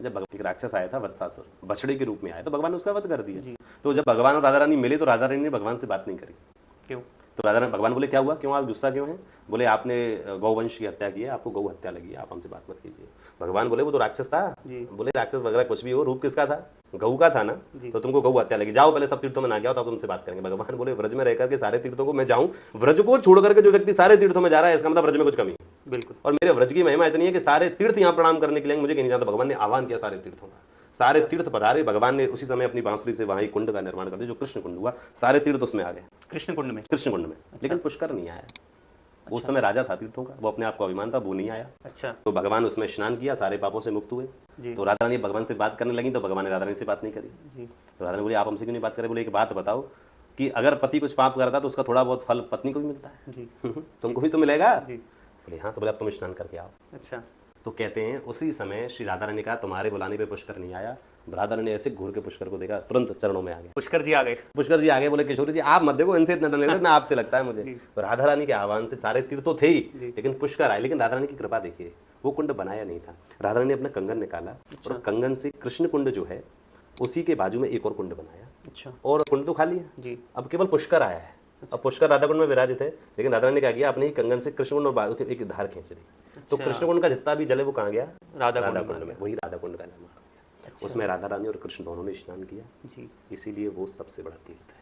जब एक राक्षस आया था वत्सासुर, बछड़े के रूप में आया, तो भगवान ने उसका वध कर दिया। तो जब भगवान और राधा रानी मिले तो राधा रानी ने भगवान से बात नहीं करी। क्यों? तो राधा रानी, भगवान बोले क्या हुआ, क्यों आप गुस्सा क्यों हैं? बोले आपने गौवंश की हत्या की है, आपको गौ हत्या लगी है, आप हमसे बात मत कीजिए। भगवान बोले वो तो राक्षस था। बोले राक्षस वगैरह कुछ भी हो, रूप किसका था? गऊ का था ना, तो तुमको गौ हत्या लगी, जाओ पहले सब तीर्थों में ना गया, तो तुमसे बात करेंगे। भगवान बोले व्रज में रहकर के सारे तीर्थों को मैं जाऊं, व्रज को छोड़ करके जो व्यक्ति सारे तीर्थों में जा रहा है, इसका मतलब व्रज में कुछ कमी है। बिल्कुल। और मेरे व्रज की महिमा इतनी है कि सारे तीर्थ यहाँ प्रणाम करने के लिए मुझे कहीं नहीं जाता। भगवान ने आह्वान किया सारे तीर्थों का, सारे तीर्थ पधारे। भगवान ने उसी समय अपनी बांसुरी से वहां एक कुंड का निर्माण कर दिया, जो कृष्ण कुंड हुआ। सारे तीर्थ उसमें आ गए, कृष्ण कुंड में। कृष्ण कुंड में। लेकिन पुष्कर नहीं आया। उस समय राजा था तीर्थों का, वो अपने आप को अभिमान था, वो नहीं आया। अच्छा। तो भगवान उसमें स्नान किया, सारे पापों से मुक्त हुए। तो राधा रानी भगवान से बात करने लगी, तो भगवान ने राधा रानी से बात नहीं करी। तो राधा रानी बोली आप हमसे क्यों नहीं बात करें? बोले एक बात बताओ कि अगर पति कुछ पाप करता तो उसका थोड़ा बहुत फल पत्नी को भी मिलता है, तुमको भी तो मिलेगा। बोले हाँ। तो बोले अब तुम स्नान करके आओ। अच्छा। तो कहते हैं उसी समय श्री राधा रानी ने कहा तुम्हारे बुलाने पे पुष्कर नहीं आया। राधा रानी ने ऐसे घूर के पुष्कर को देखा, तुरंत चरणों में आ गए। पुष्कर जी आ गए। पुष्कर जी आगे बोले किशोरी जी आप मत देखो, इनसे इतना डर लगता है ना, आपसे लगता है मुझे। तो राधा रानी के आह्वान से सारे तीर्थ तो थे ही, लेकिन पुष्कर आए। लेकिन राधा रानी की कृपा देखिए, वो कुंड बनाया नहीं था। राधा रानी ने अपना कंगन निकाला और कंगन से कृष्ण कुंड जो है उसी के बाजू में एक और कुंड बनाया। अच्छा। और कुंड तो खाली है, अब केवल पुष्कर आया है। अब पुष्कर राधा कुंड में विराजित है, लेकिन राधा रानी ने क्या किया, अपने ही कंगन से कृष्ण कुंड और बाजू की एक धार खींच ली। तो कृष्ण कुंड का जितना भी जल है वो कहाँ गया? राधा कुंड में। वही राधा कुंड का नाम। उसमें राधा रानी और कृष्ण दोनों ने स्नान किया, इसीलिए वो सबसे बड़ा तीर्थ है।